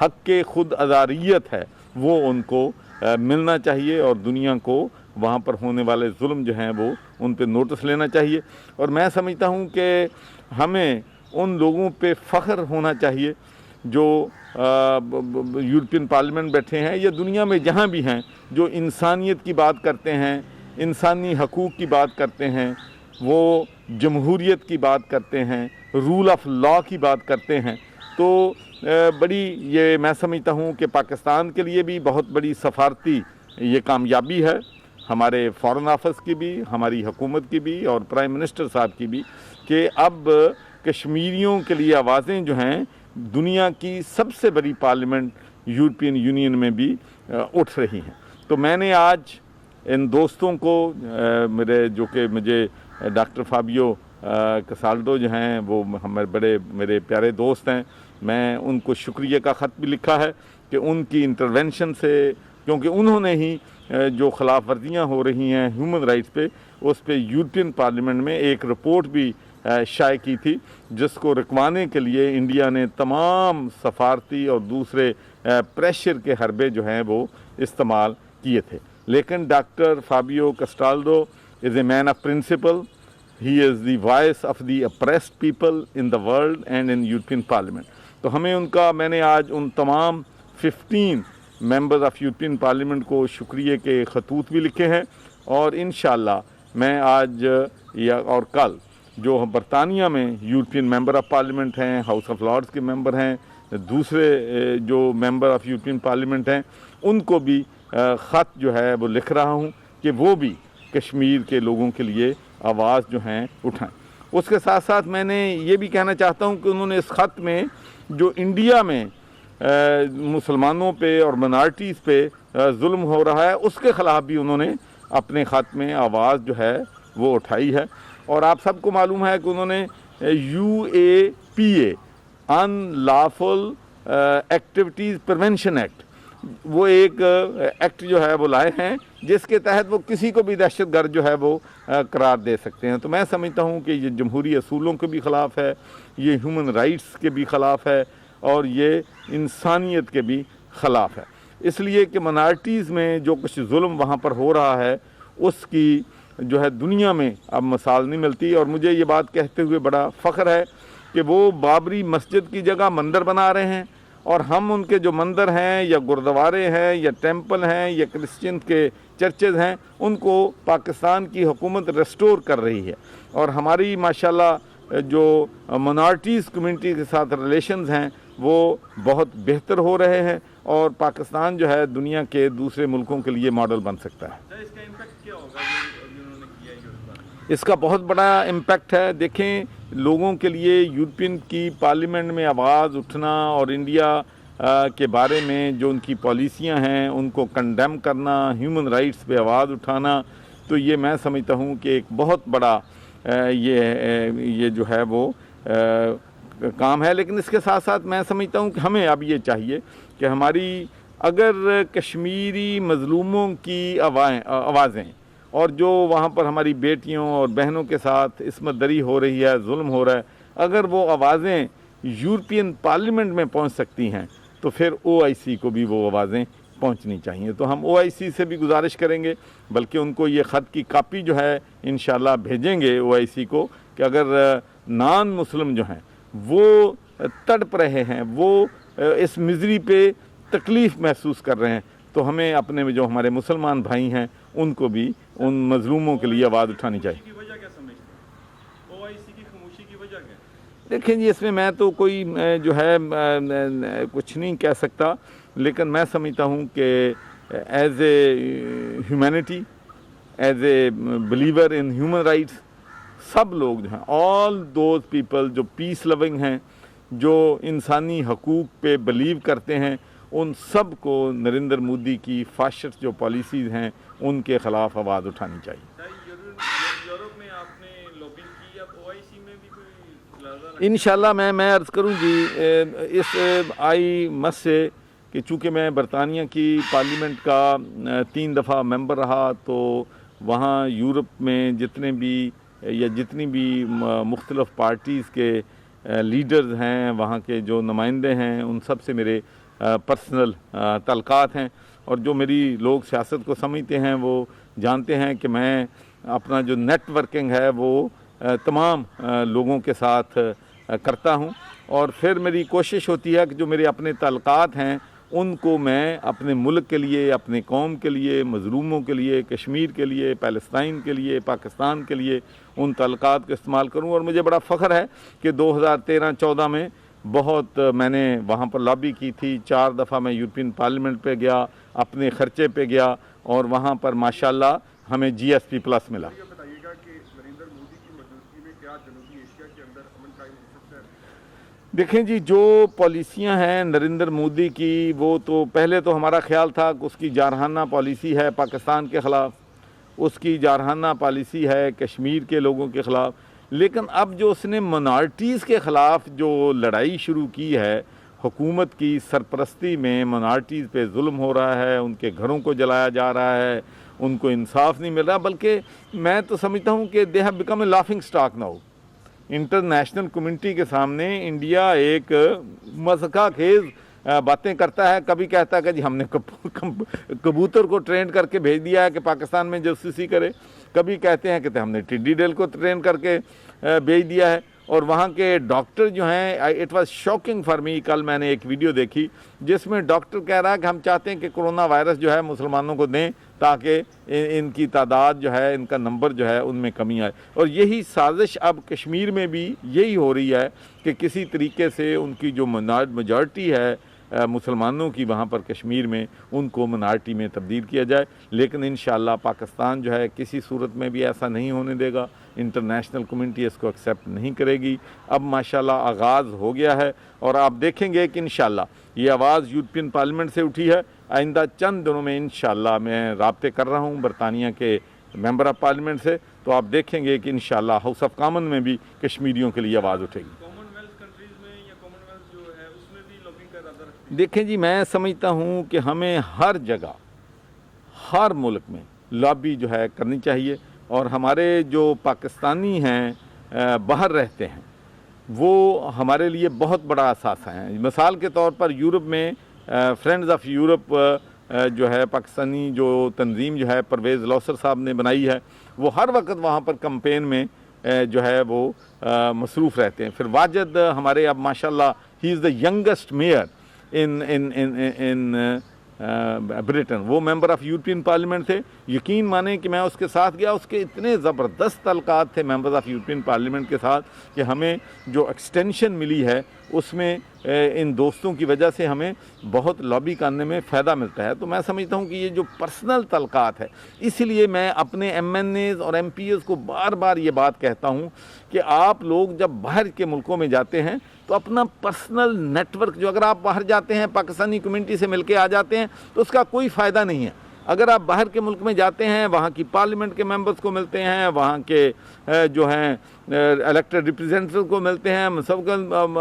حق کے خود ازاریت ہے وہ ان کو ملنا چاہیے، اور دنیا کو وہاں پر ہونے والے ظلم جو ہیں وہ ان پہ نوٹس لینا چاہیے۔ اور میں سمجھتا ہوں کہ ہمیں ان لوگوں پہ فخر ہونا چاہیے جو یورپین پارلیمنٹ بیٹھے ہیں یا دنیا میں جہاں بھی ہیں، جو انسانیت کی بات کرتے ہیں، انسانی حقوق کی بات کرتے ہیں، وہ جمہوریت کی بات کرتے ہیں، رول آف لا کی بات کرتے ہیں۔ تو بڑی یہ میں سمجھتا ہوں کہ پاکستان کے لیے بھی بہت بڑی سفارتی یہ کامیابی ہے، ہمارے فارن آفس کی بھی، ہماری حکومت کی بھی اور پرائم منسٹر صاحب کی بھی، کہ اب کشمیریوں کے لیے آوازیں جو ہیں دنیا کی سب سے بڑی پارلیمنٹ یورپین یونین میں بھی اٹھ رہی ہیں۔ تو میں نے آج ان دوستوں کو میرے جو کہ مجھے ڈاکٹر فابیو کسالڈو جو ہیں وہ ہمارے میرے پیارے دوست ہیں، میں ان کو شکریہ کا خط بھی لکھا ہے کہ ان کی انٹرونشن سے، کیونکہ انہوں نے ہی جو خلاف ورزیاں ہو رہی ہیں ہیومن رائٹس پہ، اس پہ یورپین پارلیمنٹ میں ایک رپورٹ بھی شائع کی تھی، جس کو رکوانے کے لیے انڈیا نے تمام سفارتی اور دوسرے پریشر کے حربے جو ہیں وہ استعمال کیے تھے۔ لیکن doctor Fabio Castaldo is a man of principle, he is the voice of the oppressed people in the world and in European parliament. تو ہمیں ان کا، میں نے آج ان تمام 15 ممبرز آف یورپین پارلیمنٹ کو شکریہ کے خطوط بھی لکھے ہیں، اور انشاءاللہ میں آج یا اور کل جو برطانیہ میں یورپین ممبر آف پارلیمنٹ ہیں، ہاؤس آف لارڈز کے ممبر ہیں، دوسرے جو ممبر آف یورپین پارلیمنٹ ہیں، ان کو بھی خط جو ہے وہ لکھ رہا ہوں کہ وہ بھی کشمیر کے لوگوں کے لیے آواز جو ہیں اٹھائیں۔ اس کے ساتھ ساتھ میں نے یہ بھی کہنا چاہتا ہوں کہ انہوں نے اس خط میں جو انڈیا میں مسلمانوں پہ اور منارٹیز پہ ظلم ہو رہا ہے اس کے خلاف بھی انہوں نے اپنے خط میں آواز جو ہے وہ اٹھائی ہے۔ اور آپ سب کو معلوم ہے کہ انہوں نے UAPA ان لافل ایکٹیویٹیز پریونشن ایکٹ، وہ ایک ایکٹ جو ہے وہ لائے ہیں جس کے تحت وہ کسی کو بھی دہشت گرد جو ہے وہ قرار دے سکتے ہیں۔ تو میں سمجھتا ہوں کہ یہ جمہوری اصولوں کے بھی خلاف ہے، یہ ہیومن رائٹس کے بھی خلاف ہے، اور یہ انسانیت کے بھی خلاف ہے۔ اس لیے کہ منارٹیز میں جو کچھ ظلم وہاں پر ہو رہا ہے اس کی جو ہے دنیا میں اب مثال نہیں ملتی، اور مجھے یہ بات کہتے ہوئے بڑا فخر ہے کہ وہ بابری مسجد کی جگہ مندر بنا رہے ہیں، اور ہم ان کے جو مندر ہیں یا گردوارے ہیں یا ٹیمپل ہیں یا کرسچن کے چرچز ہیں ان کو پاکستان کی حکومت ریسٹور کر رہی ہے، اور ہماری ماشاءاللہ جو منارٹیز کمیونٹی کے ساتھ ریلیشنز ہیں وہ بہت بہتر ہو رہے ہیں، اور پاکستان جو ہے دنیا کے دوسرے ملکوں کے لیے ماڈل بن سکتا ہے۔ اس کا امپیکٹ کیا ہوگا جنہوں نے کیا ہے؟ اس کا بہت بڑا امپیکٹ ہے۔ دیکھیں، لوگوں کے لیے یورپین کی پارلیمنٹ میں آواز اٹھنا اور انڈیا کے بارے میں جو ان کی پالیسیاں ہیں ان کو کنڈیم کرنا، ہیومن رائٹس پہ آواز اٹھانا، تو یہ میں سمجھتا ہوں کہ ایک بہت بڑا یہ جو ہے وہ کام ہے۔ لیکن اس کے ساتھ ساتھ میں سمجھتا ہوں کہ ہمیں اب یہ چاہیے کہ ہماری اگر کشمیری مظلوموں کی آوازیں اور جو وہاں پر ہماری بیٹیوں اور بہنوں کے ساتھ عصمت دری ہو رہی ہے، ظلم ہو رہا ہے، اگر وہ آوازیں یورپین پارلیمنٹ میں پہنچ سکتی ہیں تو پھر OIC کو بھی وہ آوازیں پہنچنی چاہیے۔ تو ہم OIC سے بھی گزارش کریں گے، بلکہ ان کو یہ خط کی کاپی جو ہے انشاءاللہ بھیجیں گے OIC کو، کہ اگر نان مسلم جو ہیں وہ تڑپ رہے ہیں، وہ اس مزری پہ تکلیف محسوس کر رہے ہیں، تو ہمیں اپنے جو ہمارے مسلمان بھائی ہیں ان کو بھی ان مظلوموں کے لیے آواز اٹھانی چاہیے۔ وجہ کیا سمجھتے ہیں OIC کی خاموشی کی وجہ کیا؟ دیکھیں جی، اس میں میں تو کوئی جو ہے کچھ نہیں کہہ سکتا، لیکن میں سمجھتا ہوں کہ as a humanity, as a believer in human rights, سب لوگ جو ہیں، آل دوز پیپل جو پیس لونگ ہیں، جو انسانی حقوق پہ بلیو کرتے ہیں، ان سب کو نریندر مودی کی فاشسٹ جو پالیسیز ہیں ان کے خلاف آواز اٹھانی چاہیے۔ یورپ میں آپ نے لابنگ کی، اب OIC میں بھی کوئی انشاءاللہ میں عرض کروں جی، اس آئی مس سے کہ چونکہ میں برطانیہ کی پارلیمنٹ کا 3 دفعہ ممبر رہا، تو وہاں یورپ میں جتنی بھی مختلف پارٹیز کے لیڈرز ہیں, وہاں کے جو نمائندے ہیں, ان سب سے میرے پرسنل تعلقات ہیں, اور جو میری لوگ سیاست کو سمجھتے ہیں وہ جانتے ہیں کہ میں اپنا جو نیٹ ورکنگ ہے وہ تمام لوگوں کے ساتھ کرتا ہوں, اور پھر میری کوشش ہوتی ہے کہ جو میرے اپنے تعلقات ہیں ان کو میں اپنے ملک کے لیے, اپنے قوم کے لیے, مظلوموں کے لیے, کشمیر کے لیے, پیلسطین کے لیے, پاکستان کے لیے ان تعلقات کو استعمال کروں. اور مجھے بڑا فخر ہے کہ 2013-14 میں بہت میں نے وہاں پر لابی کی تھی. 4 دفعہ میں یورپین پارلیمنٹ پہ گیا, اپنے خرچے پہ گیا, اور وہاں پر ماشاءاللہ ہمیں GSP+ ملا. یہ بتائیے گا کہ نریندر مودی کی موجودگی میں کیا جنوبی ایشیا کے اندر امن قائم ہو سکتا ہے؟ دیکھیں جی, جو پالیسیاں ہیں نریندر مودی کی, وہ تو پہلے تو ہمارا خیال تھا کہ اس کی جارحانہ پالیسی ہے پاکستان کے خلاف, اس کی جارحانہ پالیسی ہے کشمیر کے لوگوں کے خلاف, لیکن اب جو اس نے منارٹیز کے خلاف جو لڑائی شروع کی ہے, حکومت کی سرپرستی میں منارٹیز پہ ظلم ہو رہا ہے, ان کے گھروں کو جلایا جا رہا ہے, ان کو انصاف نہیں مل رہا, بلکہ میں تو سمجھتا ہوں کہ they have become a laughing stock now. International community کے سامنے انڈیا ایک مضحکہ خیز باتیں کرتا ہے. کبھی کہتا ہے کہ جی ہم نے کبوتر کو ٹرین کر کے بھیج دیا ہے کہ پاکستان میں جاسوسی کرے, کبھی کہتے ہیں کہ ہم نے ٹڈی ڈیل کو ٹرین کر کے بھیج دیا ہے. اور وہاں کے ڈاکٹر جو ہیں, it was shocking for me, کل میں نے ایک ویڈیو دیکھی جس میں ڈاکٹر کہہ رہا ہے کہ ہم چاہتے ہیں کہ کرونا وائرس جو ہے مسلمانوں کو دیں تاکہ ان کی تعداد جو ہے, ان کا نمبر جو ہے ان میں کمی آئے. اور یہی سازش اب کشمیر میں بھی یہی ہو رہی ہے کہ کسی طریقے سے ان کی جو میجارٹی ہے مسلمانوں کی وہاں پر کشمیر میں, ان کو منارٹی میں تبدیل کیا جائے. لیکن انشاءاللہ پاکستان جو ہے کسی صورت میں بھی ایسا نہیں ہونے دے گا. انٹرنیشنل کمیونٹی اس کو ایکسیپٹ نہیں کرے گی. اب ماشاءاللہ آغاز ہو گیا ہے, اور آپ دیکھیں گے کہ انشاءاللہ یہ آواز یورپین پارلیمنٹ سے اٹھی ہے. آئندہ چند دنوں میں انشاءاللہ میں رابطے کر رہا ہوں برطانیہ کے ممبر آف پارلیمنٹ سے, تو آپ دیکھیں گے کہ انشاءاللہ ہاؤس آف کامن میں بھی کشمیریوں کے لیے آواز اٹھے گی. کامن ویلتھ کنٹریز میں یا کامن ویلتھ جو ہے اس میں بھی لابنگ کا ارادہ رکھتے ہیں؟ دیکھیں جی, میں سمجھتا ہوں کہ ہمیں ہر جگہ, ہر ملک میں لابی جو ہے کرنی چاہیے. اور ہمارے جو پاکستانی ہیں باہر رہتے ہیں وہ ہمارے لیے بہت بڑا اثاثہ ہیں. مثال کے طور پر یورپ میں فرینڈز آف یورپ جو ہے پاکستانی جو تنظیم جو ہے پرویز لوثر صاحب نے بنائی ہے, وہ ہر وقت وہاں پر کمپین میں جو ہے وہ مصروف رہتے ہیں. پھر واجد ہمارے اب ماشاءاللہ he is the youngest mayor in Britain, وہ ممبر آف یورپین پارلیمنٹ تھے. یقین مانیں کہ میں اس کے ساتھ گیا, اس کے اتنے زبردست تعلقات تھے ممبرز آف یورپین پارلیمنٹ کے ساتھ کہ ہمیں جو ایکسٹینشن ملی ہے اس میں ان دوستوں کی وجہ سے ہمیں بہت لابی کرنے میں فائدہ ملتا ہے. تو میں سمجھتا ہوں کہ یہ جو پرسنل تعلقات ہے, اسی لیے میں اپنے MNAs اور MPs کو بار بار یہ بات کہتا ہوں کہ آپ لوگ جب باہر کے ملکوں میں جاتے ہیں تو اپنا پرسنل نیٹ ورک, جو اگر آپ باہر جاتے ہیں پاکستانی کمیونٹی سے مل کے آ جاتے ہیں تو اس کا کوئی فائدہ نہیں ہے. اگر آپ باہر کے ملک میں جاتے ہیں, وہاں کی پارلیمنٹ کے ممبرز کو ملتے ہیں, وہاں کے جو ہیں الیکٹڈ ریپریزنٹیٹیو کو ملتے ہیں, سب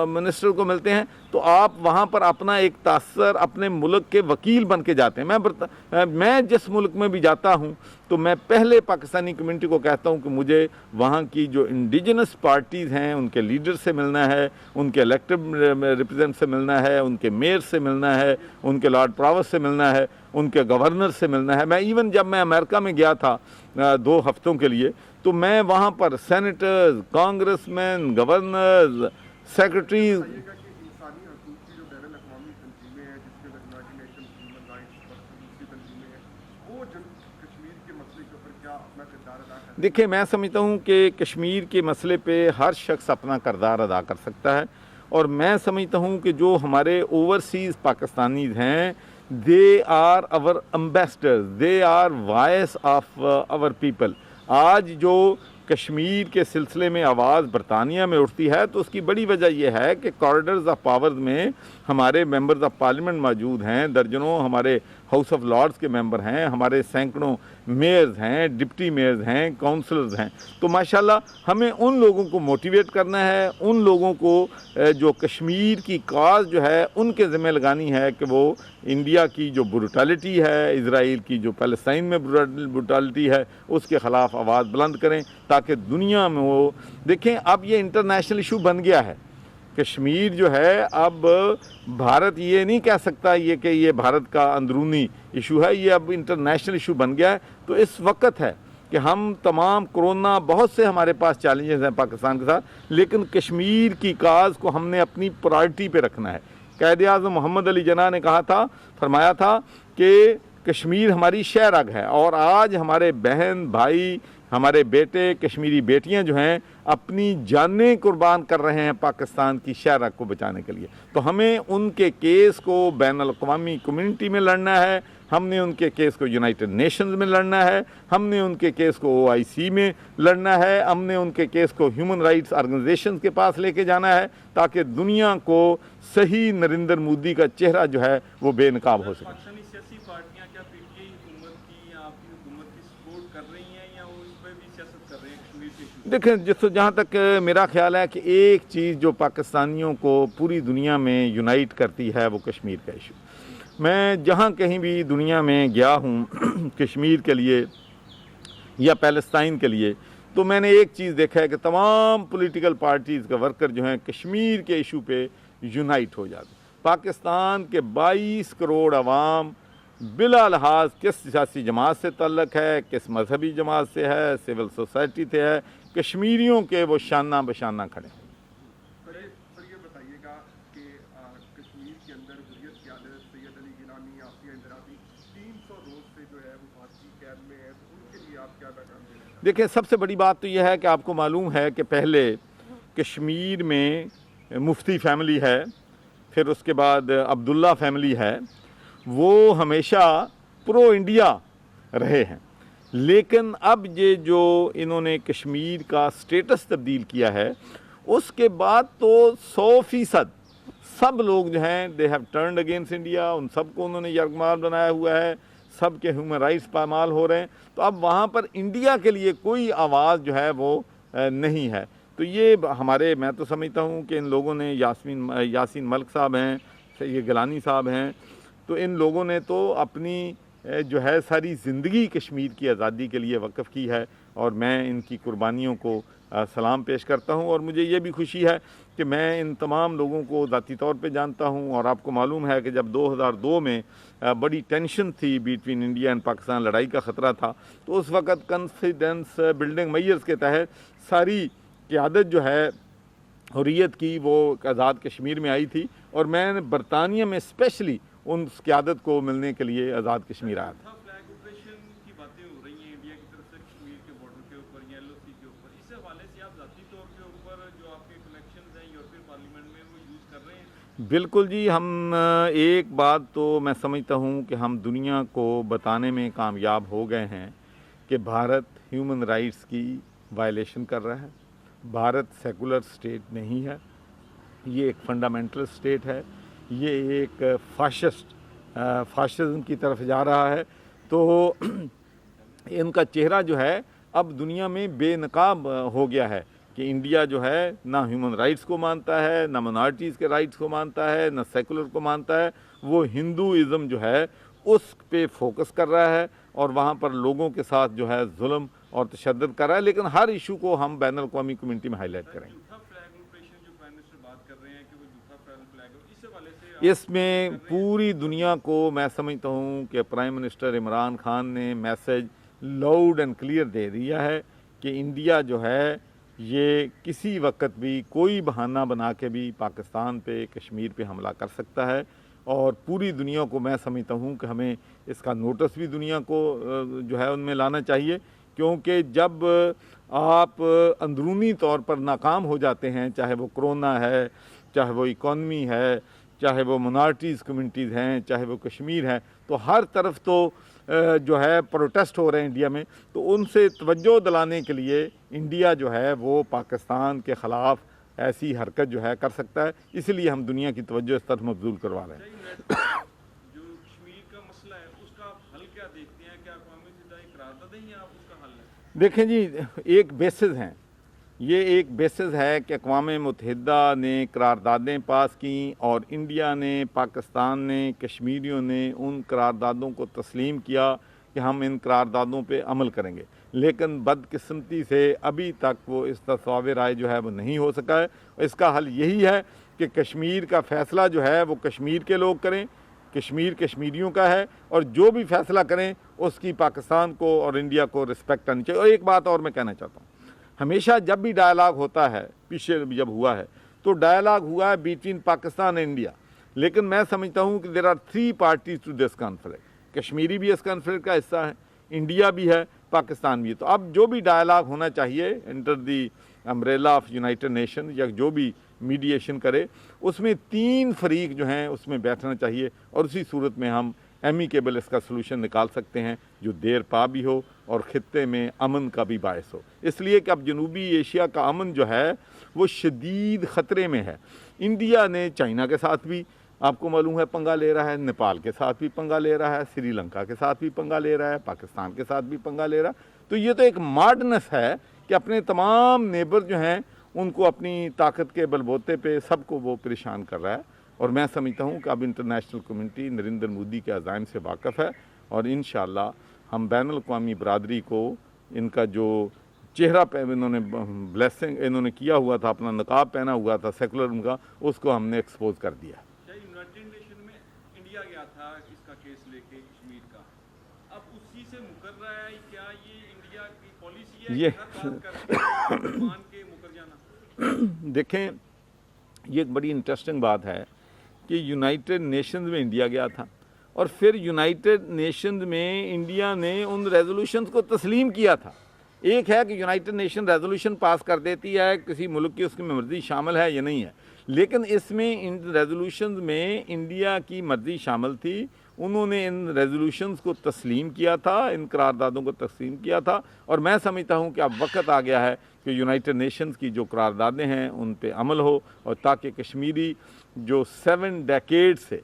منسٹر کو ملتے ہیں, تو آپ وہاں پر اپنا ایک تاثر اپنے ملک کے وکیل بن کے جاتے ہیں. میں جس ملک میں بھی جاتا ہوں تو میں پہلے پاکستانی کمیونٹی کو کہتا ہوں کہ مجھے وہاں کی جو انڈیجنس پارٹیز ہیں ان کے لیڈر سے ملنا ہے, ان کے الیکٹڈ ریپریزنٹ سے ملنا ہے, ان کے میئر سے ملنا ہے, ان کے لارڈ پراوس سے ملنا ہے, ان کے گورنر سے ملنا ہے. میں ایون جب میں امریکہ میں گیا تھا 2 ہفتوں کے لیے, تو میں وہاں پر سینیٹرز, کانگریس مین, گورنرز, سیکرٹریز. انسانی حقوق کی جو بین الاقوامی تنظیمیں ہیں جس میں یونائٹڈ نیشنز ہیومن رائٹس اور دوسری تنظیمیں ہیں, وہ کشمیر کے مسئلے کے اوپر کیا اپنا کردار ادا کرتے ہیں؟ دیکھیں, میں سمجھتا ہوں کہ کشمیر کے مسئلے پہ ہر شخص اپنا کردار ادا کر سکتا ہے, اور میں سمجھتا ہوں کہ جو ہمارے اوورسیز پاکستانیز ہیں, they are our ambassadors, they are voice of our people. آج جو کشمیر کے سلسلے میں آواز برطانیہ میں اٹھتی ہے تو اس کی بڑی وجہ یہ ہے کہ کارڈرز آف پاورز میں ہمارے ممبرز آف پارلیمنٹ موجود ہیں, درجنوں ہمارے ہاؤس آف لارڈز کے ممبر ہیں, ہمارے سینکڑوں میئرز ہیں, ڈپٹی میئرز ہیں, کونسلرز ہیں. تو ماشاءاللہ ہمیں ان لوگوں کو موٹیویٹ کرنا ہے, ان لوگوں کو جو کشمیر کی کاز جو ہے ان کے ذمہ لگانی ہے کہ وہ انڈیا کی جو بروٹالٹی ہے, اسرائیل کی جو فلسطین میں بروٹالٹی ہے, اس کے خلاف آواز بلند کریں تاکہ دنیا میں وہ دیکھیں. اب یہ انٹرنیشنل ایشو بن گیا ہے, کشمیر جو ہے اب بھارت یہ نہیں کہہ سکتا یہ کہ یہ بھارت کا اندرونی ایشو ہے، یہ اب انٹرنیشنل ایشو بن گیا ہے۔ تو اس وقت ہے کہ ہم تمام کورونا، بہت سے ہمارے پاس چیلنجز ہیں پاکستان کے ساتھ، لیکن کشمیر کی کاز کو ہم نے اپنی پرائرٹی پہ رکھنا ہے۔ قائد اعظم محمد علی جناح نے کہا تھا، فرمایا تھا کہ کشمیر ہماری شہ رگ ہے، اور آج ہمارے بہن بھائی، ہمارے بیٹے، کشمیری بیٹیاں جو ہیں اپنی جانیں قربان کر رہے ہیں پاکستان کی شہ رگ کو بچانے کے لیے۔ تو ہمیں ان کے کیس کو بین الاقوامی کمیونٹی میں لڑنا ہے، ہم نے ان کے کیس کو یونائٹڈ نیشنز میں لڑنا ہے، ہم نے ان کے کیس کو OIC میں لڑنا ہے، ہم نے ان کے کیس کو ہیومن رائٹس آرگنائزیشنز کے پاس لے کے جانا ہے، تاکہ دنیا کو صحیح نریندر مودی کا چہرہ جو ہے وہ بے نقاب ہو سکے۔ پاکستانی سیاسی پارٹیاں کیا PTI حکومت کی یا آپ کی حکومت کی سپورٹ کر رہی ہیں یا وہ اس پہ بھی سیاست کر رہے ہیں کشمیر کے ایشو؟ دیکھیں، جہاں تک میرا خیال ہے کہ ایک چیز جو پاکستانیوں کو پوری دنیا میں یونائٹ کرتی ہے وہ کشمیر کا ایشو۔ میں جہاں کہیں بھی دنیا میں گیا ہوں کشمیر کے لیے یا پیلسٹائن کے لیے، تو میں نے ایک چیز دیکھا ہے کہ تمام پولیٹیکل پارٹیز کا ورکر جو ہیں کشمیر کے ایشو پہ یونائٹ ہو جاتے ہیں۔ پاکستان کے 22 کروڑ عوام بلا لحاظ کس سیاسی جماعت سے تعلق ہے، کس مذہبی جماعت سے ہے، سول سوسائٹی سے ہے، کشمیریوں کے وہ شانہ بشانہ کھڑے ہیں۔ سر یہ بتائیے گا کہ کشمیر کے اندر حریت قیادت سید علی گیلانی، آصیہ اندرابی 300 روز سے جو ہے وہ بھارتی قید میں ہے، تو ان کے لیے آپ کیا پیغام دینا چاہتے ہیں؟ دیکھیں، سب سے بڑی بات تو یہ ہے کہ آپ کو معلوم ہے کہ پہلے کشمیر میں مفتی فیملی ہے، پھر اس کے بعد عبداللہ فیملی ہے، وہ ہمیشہ پرو انڈیا رہے ہیں، لیکن اب یہ جو انہوں نے کشمیر کا سٹیٹس تبدیل کیا ہے، اس کے بعد تو 100% سب لوگ جو ہیں they have turned against India, ان سب کو انہوں نے یرغمال بنایا ہوا ہے، سب کے ہیومن رائٹس پامال ہو رہے ہیں۔ تو اب وہاں پر انڈیا کے لیے کوئی آواز جو ہے وہ نہیں ہے۔ تو یہ میں تو سمجھتا ہوں کہ ان لوگوں نے یاسین ملک صاحب ہیں، یہ گیلانی صاحب ہیں، تو ان لوگوں نے تو اپنی جو ہے ساری زندگی کشمیر کی آزادی کے لیے وقف کی ہے، اور میں ان کی قربانیوں کو سلام پیش کرتا ہوں۔ اور مجھے یہ بھی خوشی ہے کہ میں ان تمام لوگوں کو ذاتی طور پہ جانتا ہوں، اور آپ کو معلوم ہے کہ جب 2002 میں بڑی ٹینشن تھی بیٹوین انڈیا اینڈ پاکستان، لڑائی کا خطرہ تھا، تو اس وقت کانفیڈنس بلڈنگ میئرز کے تحت ساری قیادت جو ہے حریت کی وہ آزاد کشمیر میں آئی تھی، اور میں نے برطانیہ میں اسپیشلی ان قیادت کو ملنے کے لیے آزاد کشمیر آیا تھا۔ فلیگ آپریشن کی باتیں ہو رہی ہیں انڈیا کی طرف سے کشمیر کے بارڈر کے اوپر یا LOC کے اوپر، اس حوالے سے آپ ذاتی طور کے اوپر جو آپ کے کنیکشنز ہیں یورپین پارلیمنٹ میں وہ یوز کر رہے ہیں؟ بالکل جی، ہم ایک بات تو میں سمجھتا ہوں کہ ہم دنیا کو بتانے میں کامیاب ہو گئے ہیں کہ بھارت ہیومن رائٹس کی وائلیشن کر رہا ہے۔ بھارت سیکولر سٹیٹ نہیں ہے، یہ ایک فنڈامنٹل سٹیٹ ہے، یہ ایک فاشزم کی طرف جا رہا ہے۔ تو ان کا چہرہ جو ہے اب دنیا میں بے نقاب ہو گیا ہے کہ انڈیا جو ہے نہ ہیومن رائٹس کو مانتا ہے، نہ منارٹیز کے رائٹس کو مانتا ہے، نہ سیکولر کو مانتا ہے، وہ ہندوازم جو ہے اس پہ فوکس کر رہا ہے، اور وہاں پر لوگوں کے ساتھ جو ہے ظلم اور تشدد کر رہا ہے، لیکن ہر ایشو کو ہم بین الاقوامی کمیونٹی میں ہائی لائٹ کریں گے۔ جھوٹا فلیگ آپریشن جو پرائم منسٹر بات کر رہے ہیں کہ وہ جھوٹا فلیگ، اس حوالے سے اس میں پوری دنیا کو میں سمجھتا ہوں کہ پرائم منسٹر عمران خان نے میسج لاؤڈ اینڈ کلیئر دے دیا ہے کہ انڈیا جو ہے یہ کسی وقت بھی کوئی بہانہ بنا کے بھی پاکستان پہ، کشمیر پہ حملہ کر سکتا ہے، اور پوری دنیا کو میں سمجھتا ہوں کہ ہمیں اس کا نوٹس بھی دنیا کو جو ہے ان میں لانا چاہیے، کیونکہ جب آپ اندرونی طور پر ناکام ہو جاتے ہیں، چاہے وہ کرونا ہے، چاہے وہ اکانومی ہے، چاہے وہ منارٹیز کمیونٹیز ہیں، چاہے وہ کشمیر ہے، تو ہر طرف تو جو ہے پروٹیسٹ ہو رہے ہیں انڈیا میں، تو ان سے توجہ دلانے کے لیے انڈیا جو ہے وہ پاکستان کے خلاف ایسی حرکت جو ہے کر سکتا ہے، اس لیے ہم دنیا کی توجہ اس طرف مبذول کروا رہے ہیں۔ جو کشمیر کا مسئلہ ہے اس کا آپ حل کیا دیکھتے ہیں؟ کیا اقوام متحدہ قراردادیں ہیں آپ اس کا حل ہے؟ دیکھیں جی، ایک بیسز ہیں، یہ ایک بیسز ہے کہ اقوام متحدہ نے قراردادیں پاس کیں، اور انڈیا نے، پاکستان نے، کشمیریوں نے ان قراردادوں کو تسلیم کیا کہ ہم ان قراردادوں پہ عمل کریں گے، لیکن بدقسمتی سے ابھی تک وہ اس تصواب رائے جو ہے وہ نہیں ہو سکا ہے۔ اس کا حل یہی ہے کہ کشمیر کا فیصلہ جو ہے وہ کشمیر کے لوگ کریں، کشمیر کشمیریوں کا ہے، اور جو بھی فیصلہ کریں اس کی پاکستان کو اور انڈیا کو رسپیکٹ کرنی چاہیے۔ اور ایک بات اور میں کہنا چاہتا ہوں، ہمیشہ جب بھی ڈائلاگ ہوتا ہے، پیچھے جب ہوا ہے تو ڈائلاگ ہوا ہے بٹوین پاکستان اینڈ انڈیا، لیکن میں سمجھتا ہوں کہ there are 3 parties to this conflict. Kashmiri بھی اس کانفلکٹ کا حصہ ہے، انڈیا بھی ہے، پاکستان بھی ہے۔ تو اب جو بھی ڈائلاگ ہونا چاہیے under the umbrella of United nation, یا جو بھی میڈیشن کرے، اس میں 3 فریق جو ہیں اس میں بیٹھنا چاہیے، اور اسی صورت میں ہم ایمیکیبل اس کا سلوشن نکال سکتے ہیں جو دیر پا بھی ہو اور خطے میں امن کا بھی باعث ہو۔ اس لیے کہ اب جنوبی ایشیا کا امن جو ہے وہ شدید خطرے میں ہے۔ انڈیا نے چائنا کے ساتھ بھی آپ کو معلوم ہے پنگا لے رہا ہے، نیپال کے ساتھ بھی پنگا لے رہا ہے، سری لنکا کے ساتھ بھی پنگا لے رہا ہے، پاکستان کے ساتھ بھی پنگا لے رہا ہے۔ تو یہ تو ایک ماڈنس ہے کہ اپنے تمام نیبر جو ہیں ان کو اپنی طاقت کے بل بوتے پہ سب کو وہ پریشان کر رہا ہے۔ اور میں سمجھتا ہوں کہ اب انٹرنیشنل کمیونٹی نریندر مودی کے عزائم سے واقف ہے، اور انشاءاللہ ہم بین الاقوامی برادری کو ان کا جو چہرہ پہ انہوں نے بلیسنگ انہوں نے کیا ہوا تھا، اپنا نقاب پہنا ہوا تھا سیکولر ان کا، اس کو ہم نے ایکسپوز کر دیا۔ یونائٹڈ نیشن میں انڈیا گیا تھا اس کا کیس لے کے کشمیر کا، اب اسی سے مکر رہا ہے، کیا یہ انڈیا کی پالیسی ہے کہ ہر بات کر کے مان کے مکر جانا؟ دیکھیں، یہ ایک بڑی انٹرسٹنگ بات ہے کہ یونائٹڈ نیشنز میں انڈیا گیا تھا، اور پھر یونائٹڈ نیشنز میں انڈیا نے ان ریزولوشنز کو تسلیم کیا تھا۔ ایک ہے کہ یونائٹڈ نیشن ریزولوشن پاس کر دیتی ہے کسی ملک کی، اس کی مرضی شامل ہے یا نہیں ہے، لیکن اس میں ان ریزولوشنز میں انڈیا کی مرضی شامل تھی۔ انہوں نے ان ریزولوشنز کو تسلیم کیا تھا، ان قراردادوں کو تسلیم کیا تھا، اور میں سمجھتا ہوں کہ اب وقت آ گیا ہے کہ یونائٹڈ نیشنز کی جو قراردادیں ہیں ان پہ عمل ہو، اور تاکہ کشمیری جو 7 ڈیکیڈ سے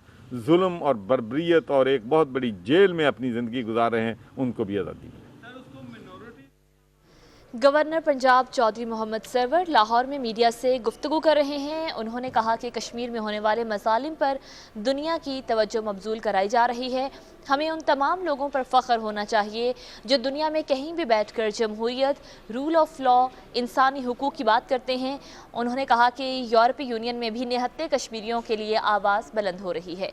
ظلم اور بربریت اور ایک بہت بڑی جیل میں اپنی زندگی گزار رہے ہیں ان کو بھی آزادی ملے۔ گورنر پنجاب چودھری محمد سرور لاہور میں میڈیا سے گفتگو کر رہے ہیں۔ انہوں نے کہا کہ کشمیر میں ہونے والے مظالم پر دنیا کی توجہ مبذول کرائی جا رہی ہے۔ ہمیں ان تمام لوگوں پر فخر ہونا چاہیے جو دنیا میں کہیں بھی بیٹھ کر جمہوریت، رول آف لا، انسانی حقوق کی بات کرتے ہیں۔ انہوں نے کہا کہ یورپی یونین میں بھی نہتے کشمیریوں کے لیے آواز بلند ہو رہی ہے۔